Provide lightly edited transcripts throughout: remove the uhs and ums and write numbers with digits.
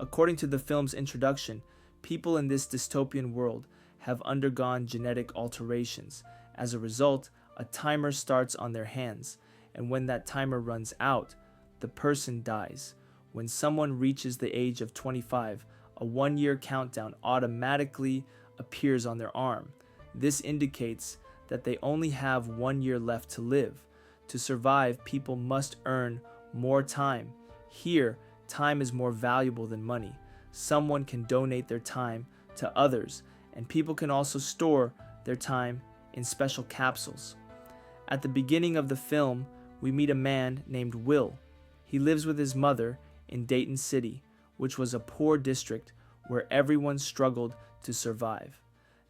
According to the film's introduction, people in this dystopian world have undergone genetic alterations. As a result, a timer starts on their hands, and when that timer runs out, the person dies. When someone reaches the age of 25, a 1-year countdown automatically appears on their arm. This indicates that they only have 1 year left to live. To survive, people must earn more time. Here, time is more valuable than money. Someone can donate their time to others, and people can also store their time in special capsules. At the beginning of the film, we meet a man named Will. He lives with his mother in Dayton City, which was a poor district where everyone struggled to survive.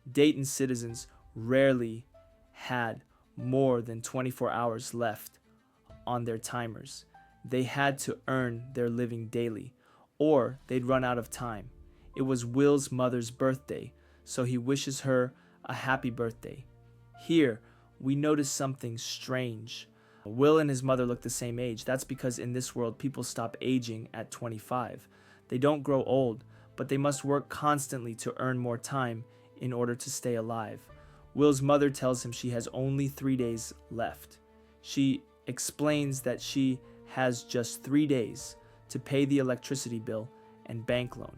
Dayton citizens rarely had more than 24 hours left on their timers. They had to earn their living daily, or they'd run out of time. It was Will's mother's birthday, so he wishes her a happy birthday. Here, we notice something strange. Will and his mother look the same age. That's because in this world, people stop aging at 25. They don't grow old, but they must work constantly to earn more time in order to stay alive. Will's mother tells him she has only 3 days left. She explains that she has just 3 days to pay the electricity bill and bank loan.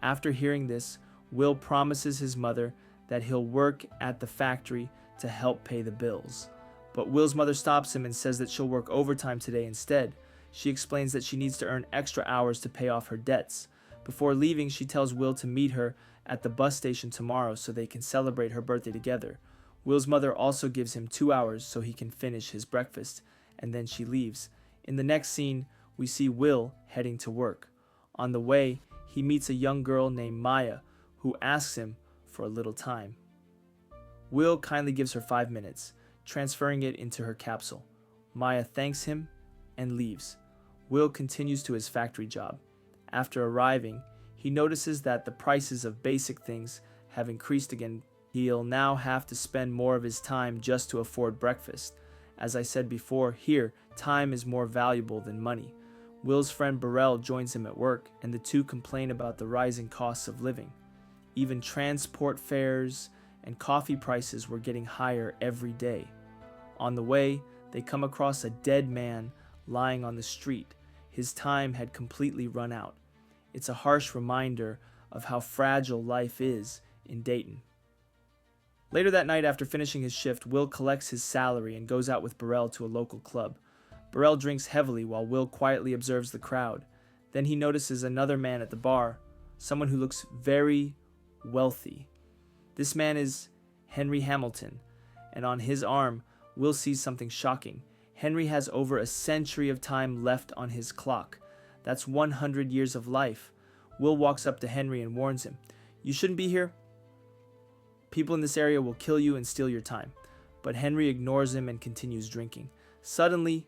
After hearing this, Will promises his mother that he'll work at the factory to help pay the bills. But Will's mother stops him and says that she'll work overtime today instead. She explains that she needs to earn extra hours to pay off her debts. Before leaving, she tells Will to meet her at the bus station tomorrow so they can celebrate her birthday together. Will's mother also gives him 2 hours so he can finish his breakfast, and then she leaves. In the next scene, we see Will heading to work. On the way, he meets a young girl named Maya, who asks him for a little time. Will kindly gives her 5 minutes, transferring it into her capsule. Maya thanks him and leaves. Will continues to his factory job. After arriving, he notices that the prices of basic things have increased again. He'll now have to spend more of his time just to afford breakfast. As I said before, here, time is more valuable than money. Will's friend Burrell joins him at work, and the two complain about the rising costs of living. Even transport fares and coffee prices were getting higher every day. On the way, they come across a dead man lying on the street. His time had completely run out. It's a harsh reminder of how fragile life is in Dayton. Later that night, after finishing his shift, Will collects his salary and goes out with Burrell to a local club. Burrell drinks heavily while Will quietly observes the crowd. Then he notices another man at the bar, someone who looks very wealthy. This man is Henry Hamilton, and on his arm, Will sees something shocking. Henry has over a century of time left on his clock. That's 100 years of life. Will walks up to Henry and warns him, "You shouldn't be here. People in this area will kill you and steal your time." But Henry ignores him and continues drinking. Suddenly,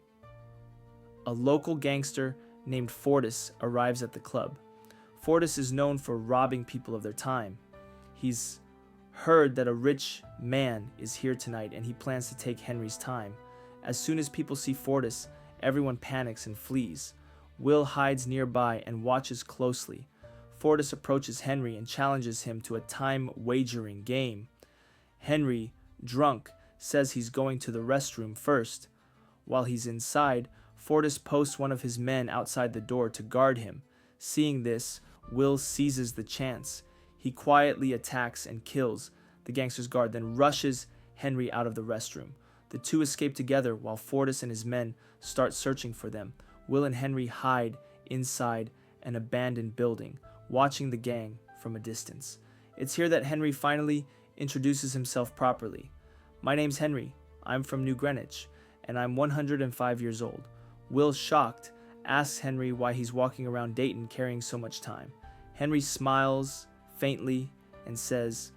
a local gangster named Fortis arrives at the club. Fortis is known for robbing people of their time. He's heard that a rich man is here tonight and he plans to take Henry's time. As soon as people see Fortis, everyone panics and flees. Will hides nearby and watches closely. Fortis approaches Henry and challenges him to a time wagering game. Henry, drunk, says he's going to the restroom first. While he's inside, Fortis posts one of his men outside the door to guard him. Seeing this, Will seizes the chance. He quietly attacks and kills the gangster's guard, then rushes Henry out of the restroom. The two escape together while Fortis and his men start searching for them. Will and Henry hide inside an abandoned building, watching the gang from a distance. It's here that Henry finally introduces himself properly. "My name's Henry. I'm from New Greenwich, and I'm 105 years old." Will, shocked, asks Henry why he's walking around Dayton carrying so much time. Henry smiles faintly and says,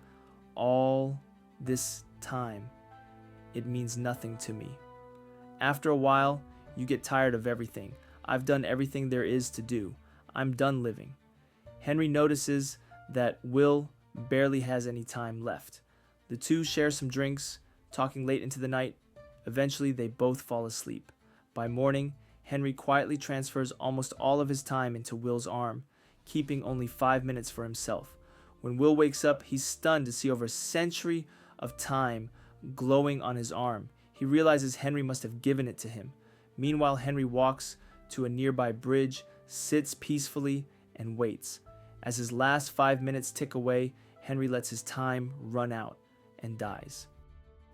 "All this time, it means nothing to me. After a while, you get tired of everything. I've done everything there is to do. I'm done living." Henry notices that Will barely has any time left. The two share some drinks, talking late into the night. Eventually, they both fall asleep. By morning, Henry quietly transfers almost all of his time into Will's arm. keeping only 5 minutes for himself. When Will wakes up, he's stunned to see over a century of time glowing on his arm. He realizes Henry must have given it to him. Meanwhile, Henry walks to a nearby bridge, sits peacefully, and waits. As his last 5 minutes tick away, Henry lets his time run out and dies.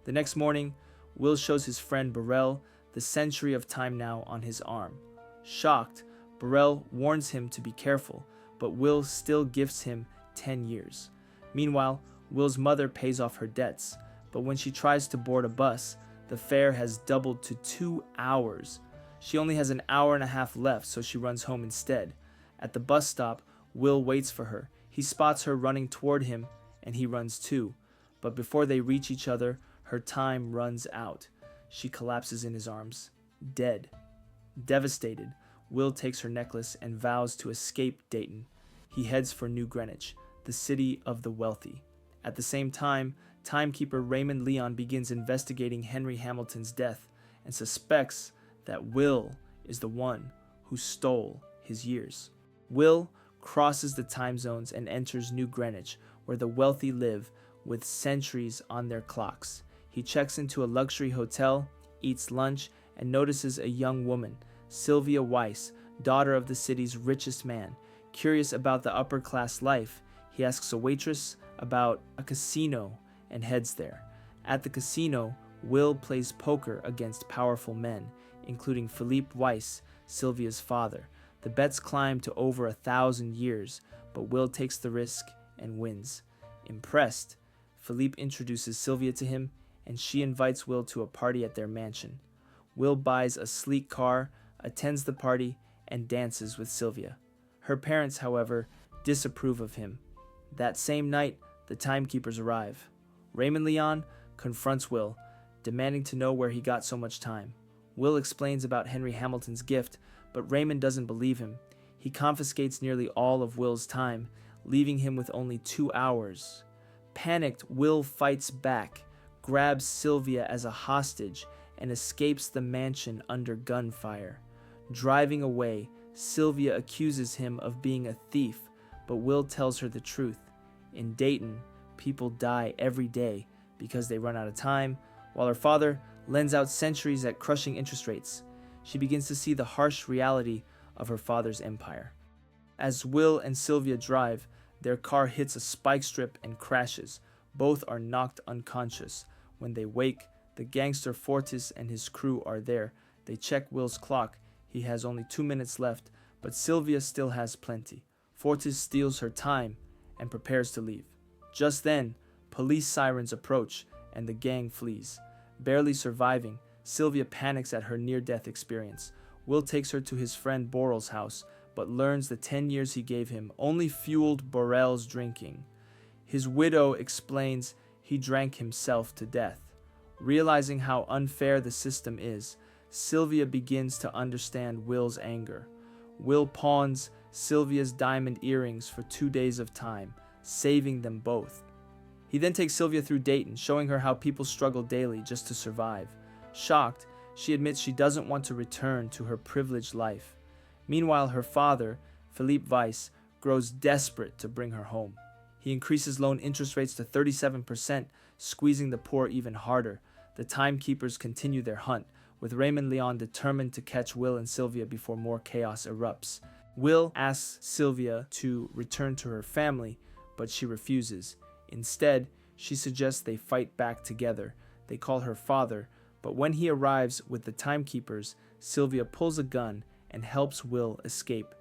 The next morning, Will shows his friend Burrell the century of time now on his arm. Shocked, Burrell warns him to be careful, but Will still gifts him 10 years. Meanwhile, Will's mother pays off her debts, but when she tries to board a bus, the fare has doubled to 2 hours. She only has an hour and a half left, so she runs home instead. At the bus stop, Will waits for her. He spots her running toward him, and he runs too. But before they reach each other, her time runs out. She collapses in his arms, dead. Devastated, Will takes her necklace and vows to escape Dayton. He heads for New Greenwich, the city of the wealthy. At the same time, timekeeper Raymond Leon begins investigating Henry Hamilton's death and suspects that Will is the one who stole his years. Will crosses the time zones and enters New Greenwich, where the wealthy live with centuries on their clocks. He checks into a luxury hotel, eats lunch, and notices a young woman, Sylvia Weiss, daughter of the city's richest man. Curious about the upper-class life, he asks a waitress about a casino and heads there. At the casino, Will plays poker against powerful men, including Philippe Weiss, Sylvia's father. The bets climb to over 1,000 years, but Will takes the risk and wins. Impressed, Philippe introduces Sylvia to him, and she invites Will to a party at their mansion. Will buys a sleek car, attends the party, and dances with Sylvia. Her parents, however, disapprove of him. That same night, the timekeepers arrive. Raymond Leon confronts Will, demanding to know where he got so much time. Will explains about Henry Hamilton's gift, but Raymond doesn't believe him. He confiscates nearly all of Will's time, leaving him with only 2 hours. Panicked, Will fights back, grabs Sylvia as a hostage, and escapes the mansion under gunfire. Driving away, Sylvia accuses him of being a thief, but Will tells her the truth. In Dayton, people die every day because they run out of time, while her father lends out centuries at crushing interest rates. She begins to see the harsh reality of her father's empire. As Will and Sylvia drive, their car hits a spike strip and crashes. Both are knocked unconscious. When they wake, the gangster Fortis and his crew are there. They check Will's clock. He has only 2 minutes left, but Sylvia still has plenty. Fortis steals her time and prepares to leave. Just then, police sirens approach and the gang flees. Barely surviving, Sylvia panics at her near-death experience. Will takes her to his friend Borrell's house, but learns the 10 years he gave him only fueled Borrell's drinking. His widow explains he drank himself to death. Realizing how unfair the system is, Sylvia begins to understand Will's anger. Will pawns Sylvia's diamond earrings for 2 days of time, saving them both. He then takes Sylvia through Dayton, showing her how people struggle daily just to survive. Shocked, she admits she doesn't want to return to her privileged life. Meanwhile, her father, Philippe Weiss, grows desperate to bring her home. He increases loan interest rates to 37%, squeezing the poor even harder. The timekeepers continue their hunt, with Raymond Leon determined to catch Will and Sylvia before more chaos erupts. Will asks Sylvia to return to her family, but she refuses. Instead, she suggests they fight back together. They call her father, but when he arrives with the timekeepers, Sylvia pulls a gun and helps Will escape.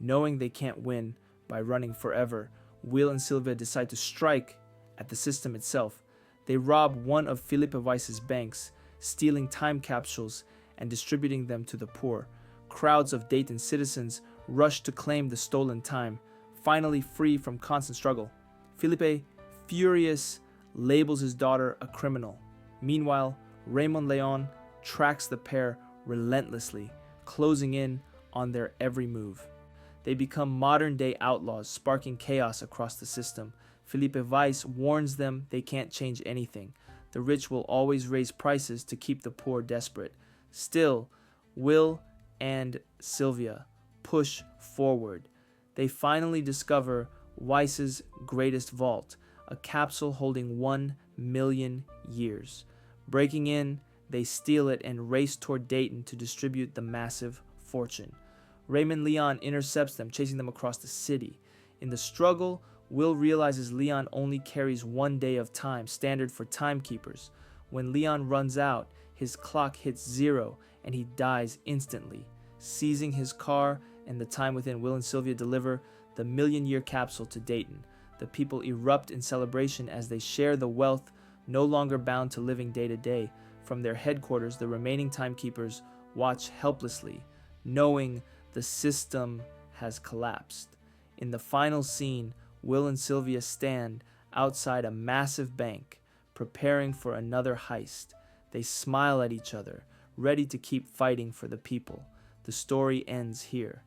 Knowing they can't win by running forever, Will and Sylvia decide to strike at the system itself. They rob one of Philippe Weiss's banks, stealing time capsules and distributing them to the poor. Crowds of Dayton citizens rush to claim the stolen time, finally free from constant struggle. Philippe, furious, labels his daughter a criminal. Meanwhile, Raymond Leon tracks the pair relentlessly, closing in on their every move. They become modern-day outlaws, sparking chaos across the system. Philippe Weiss warns them they can't change anything. The rich will always raise prices to keep the poor desperate. Still, Will and Sylvia push forward. They finally discover Weiss's greatest vault, a capsule holding 1 million years. Breaking in, they steal it and race toward Dayton to distribute the massive fortune. Raymond Leon intercepts them, chasing them across the city. In the struggle, Will realizes Leon only carries 1 day of time, standard for timekeepers. When Leon runs out, his clock hits 0 and he dies instantly. Seizing his car and the time within, Will and Sylvia deliver the million-year capsule to Dayton. The people erupt in celebration as they share the wealth, no longer bound to living day to day. From their headquarters, the remaining timekeepers watch helplessly, knowing the system has collapsed. In the final scene, Will and Sylvia stand outside a massive bank, preparing for another heist. They smile at each other, ready to keep fighting for the people. The story ends here.